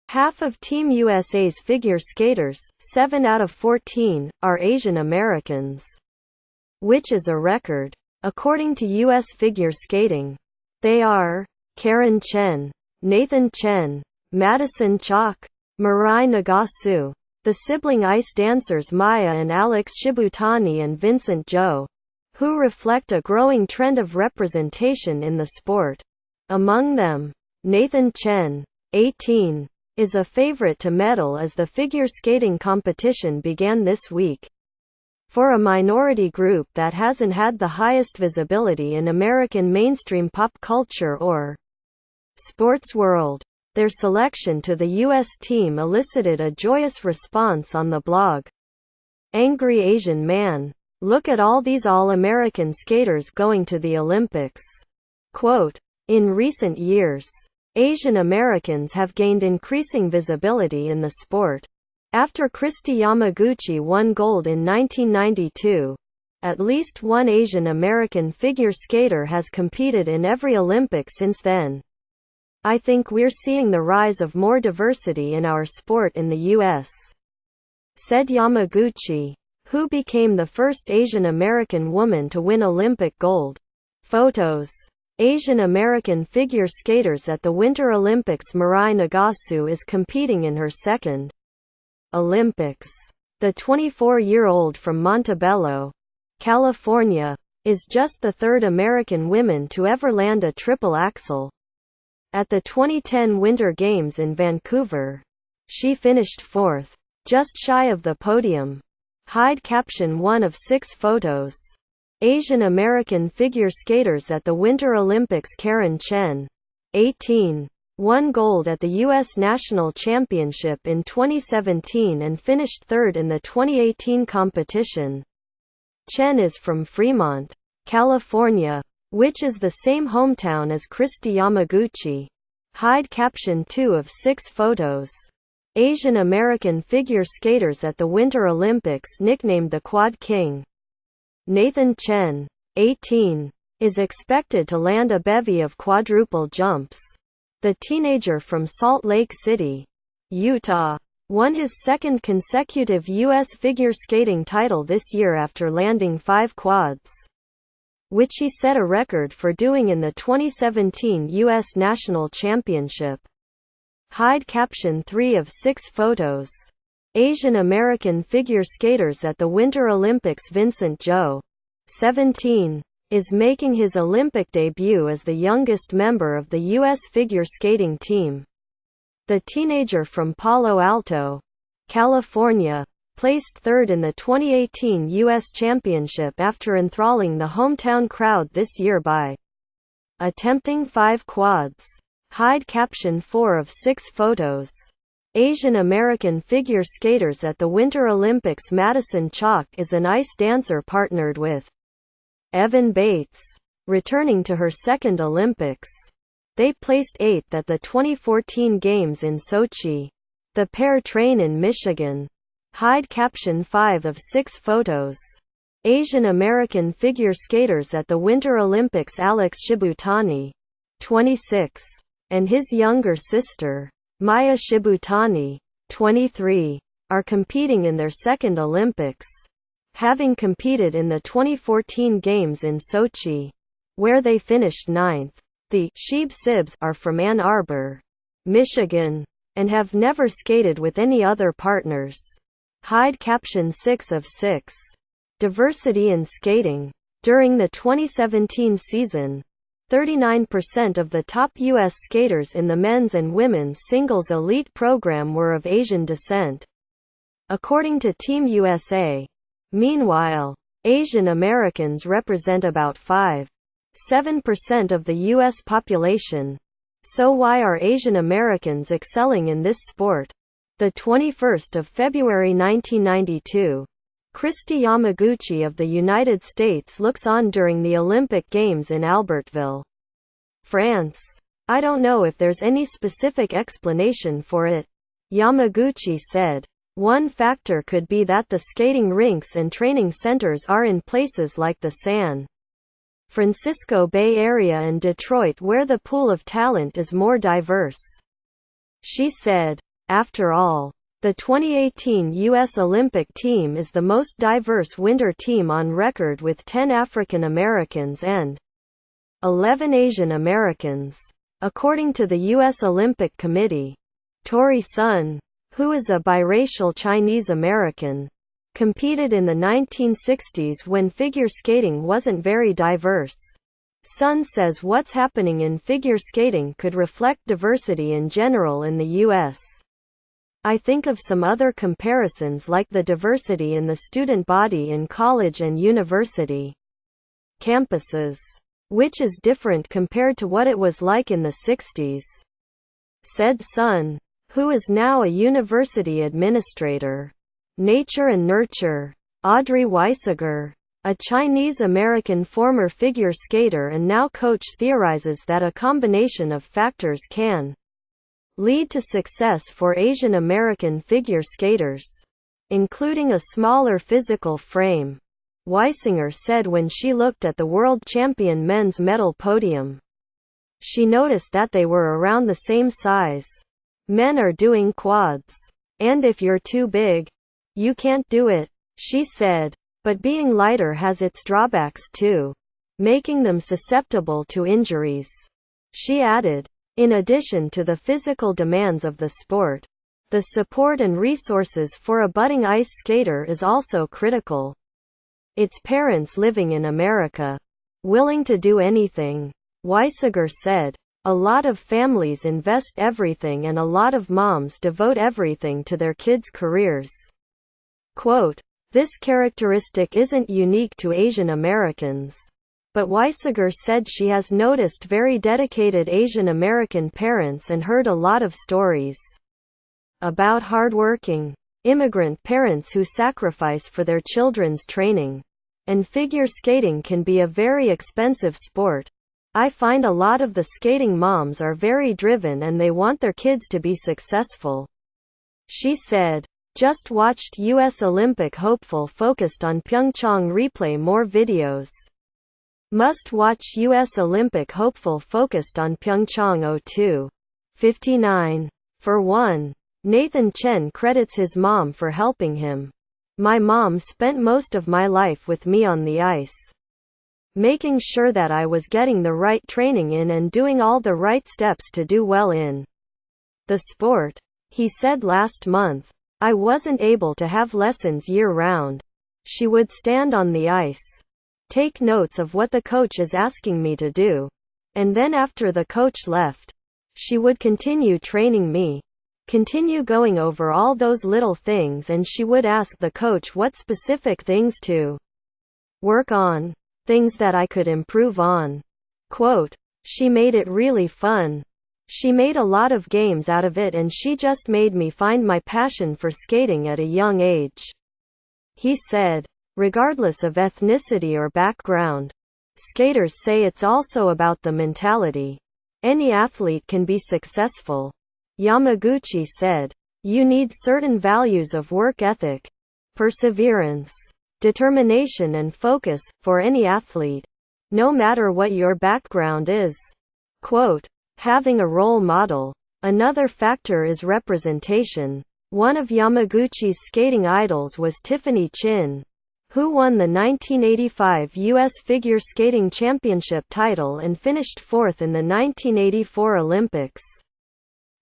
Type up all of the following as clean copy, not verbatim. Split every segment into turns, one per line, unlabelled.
Half of Team USA's figure skaters, 7 out of 14, are Asian Americans, which is a record. According to U.S. figure skating, they are Karen Chen, Nathan Chen, Madison Chalk, Mirai Nagasu, the sibling ice dancers Maya and Alex Shibutani and Vincent Zhou, who reflect a growing trend of representation in the sport. Among them, Nathan Chen, 18, is a favorite to medal as the figure skating competition began this week. For a minority group that hasn't had the highest visibility in American mainstream pop culture or sports world, their selection to the U.S. team elicited a joyous response on the blog Angry Asian Man. Look at all these all-American skaters going to the Olympics. Quote, in recent years, Asian Americans have gained increasing visibility in the sport. After Kristi Yamaguchi won gold in 1992, at least one Asian American figure skater has competed in every Olympic since then. I think we're seeing the rise of more diversity in our sport in the U.S., said Yamaguchi, who became the first Asian American woman to win Olympic gold. Photos. Asian American figure skaters at the Winter Olympics. Mirai Nagasu is competing in her second Olympics. The 24-year-old from Montebello, California, is just the third American woman to ever land a triple axel. At the 2010 Winter Games in Vancouver, she finished fourth, just shy of the podium. Hide caption 1 of 6 photos. Asian American figure skaters at the Winter Olympics. Karen Chen, 18, won gold at the U.S. National Championship in 2017 and finished third in the 2018 competition. Chen is from Fremont, California, which is the same hometown as Kristi Yamaguchi. Hide caption 2 of 6 photos. Asian American figure skaters at the Winter Olympics nicknamed the Quad King. Nathan Chen, 18, is expected to land a bevy of quadruple jumps. The teenager from Salt Lake City, Utah, won his second consecutive U.S. figure skating title this year after landing 5 quads, which he set a record for doing in the 2017 U.S. National Championship. Hide caption 3 of 6 photos. Asian American figure skaters at the Winter Olympics. Vincent Zhou, 17, is making his Olympic debut as the youngest member of the U.S. figure skating team. The teenager from Palo Alto, California, placed third in the 2018 U.S. Championship after enthralling the hometown crowd this year by attempting 5 quads. Hide caption 4 of 6 photos. Asian American figure skaters at the Winter Olympics. Madison Chalk is an ice dancer partnered with Evan Bates, returning to her second Olympics. They placed 8th at the 2014 Games in Sochi. The pair train in Michigan. Hide caption 5 of 6 photos. Asian American figure skaters at the Winter Olympics. Alex Shibutani, 26, and his younger sister, Maya Shibutani, 23, are competing in their second Olympics, having competed in the 2014 Games in Sochi, where they finished 9th. The Shib-Sibs are from Ann Arbor, Michigan, and have never skated with any other partners. Hide caption 6 of 6. Diversity in skating. During the 2017 season, 39% of the top U.S. skaters in the men's and women's singles elite program were of Asian descent, according to Team USA. Meanwhile, Asian Americans represent about 5.7% of the U.S. population. So why are Asian Americans excelling in this sport? The 21st of February 1992. Kristi Yamaguchi of the United States looks on during the Olympic Games in Albertville, France. I don't know if there's any specific explanation for it, Yamaguchi said. One factor could be that the skating rinks and training centers are in places like the San Francisco Bay Area and Detroit, where the pool of talent is more diverse. She said, "After all, the 2018 U.S. Olympic team is the most diverse winter team on record, with 10 African Americans and 11 Asian Americans." According to the U.S. Olympic Committee, Tori Sun, who is a biracial Chinese American, competed in the 1960s when figure skating wasn't very diverse. Sun says what's happening in figure skating could reflect diversity in general in the U.S. "I think of some other comparisons, like the diversity in the student body in college and university campuses, which is different compared to what it was like in the 60s," said Sun, who is now a university administrator. Nature and Nurture. Audrey Weisiger, a Chinese-American former figure skater and now coach, theorizes that a combination of factors can lead to success for Asian American figure skaters, including a smaller physical frame. Weisinger said when she looked at the world champion men's medal podium, she noticed that they were around the same size. Men are doing quads. And if you're too big, you can't do it, she said. But being lighter has its drawbacks too, making them susceptible to injuries. She added, in addition to the physical demands of the sport, the support and resources for a budding ice skater is also critical. It's parents living in America, willing to do anything, Weisiger said. A lot of families invest everything and a lot of moms devote everything to their kids' careers. Quote, "This characteristic isn't unique to Asian Americans." But Weisiger said she has noticed very dedicated Asian American parents and heard a lot of stories about hardworking immigrant parents who sacrifice for their children's training. And figure skating can be a very expensive sport. "I find a lot of the skating moms are very driven and they want their kids to be successful," she said. Just watched U.S. Olympic hopeful focused on Pyeongchang replay more videos. Must watch U.S. Olympic hopeful focused on Pyeongchang 02:59. For one, Nathan Chen credits his mom for helping him. "My mom spent most of my life with me on the ice, making sure that I was getting the right training in and doing all the right steps to do well in the sport," he said last month. "I wasn't able to have lessons year-round. She would stand on the ice, take notes of what the coach is asking me to do, and then after the coach left, she would continue training me, continue going over all those little things, and she would ask the coach what specific things to work on, things that I could improve on." Quote, "She made it really fun. She made a lot of games out of it and she just made me find my passion for skating at a young age," he said. Regardless of ethnicity or background, skaters say it's also about the mentality. Any athlete can be successful, Yamaguchi said. "You need certain values of work ethic, perseverance, determination and focus, for any athlete, no matter what your background is." Quote, "Having a role model. Another factor is representation. One of Yamaguchi's skating idols was Tiffany Chin, who won the 1985 U.S. Figure Skating Championship title and finished fourth in the 1984 Olympics.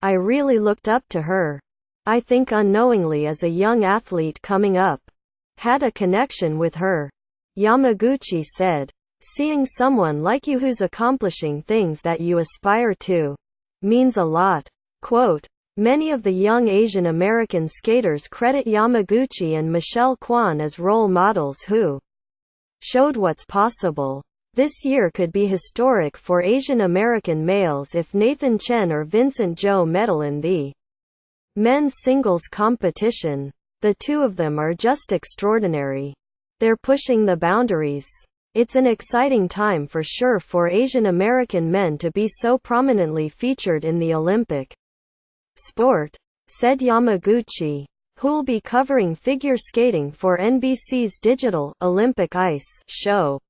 I really looked up to her. I think unknowingly as a young athlete coming up, had a connection with her," Yamaguchi said. "Seeing someone like you who's accomplishing things that you aspire to means a lot." Quote, "Many of the young Asian American skaters credit Yamaguchi and Michelle Kwan as role models who showed what's possible. This year could be historic for Asian American males if Nathan Chen or Vincent Zhou medal in the men's singles competition. The two of them are just extraordinary. They're pushing the boundaries. It's an exciting time for sure for Asian American men to be so prominently featured in the Olympic sport," said Yamaguchi, who'll be covering figure skating for NBC's digital Olympic Ice show.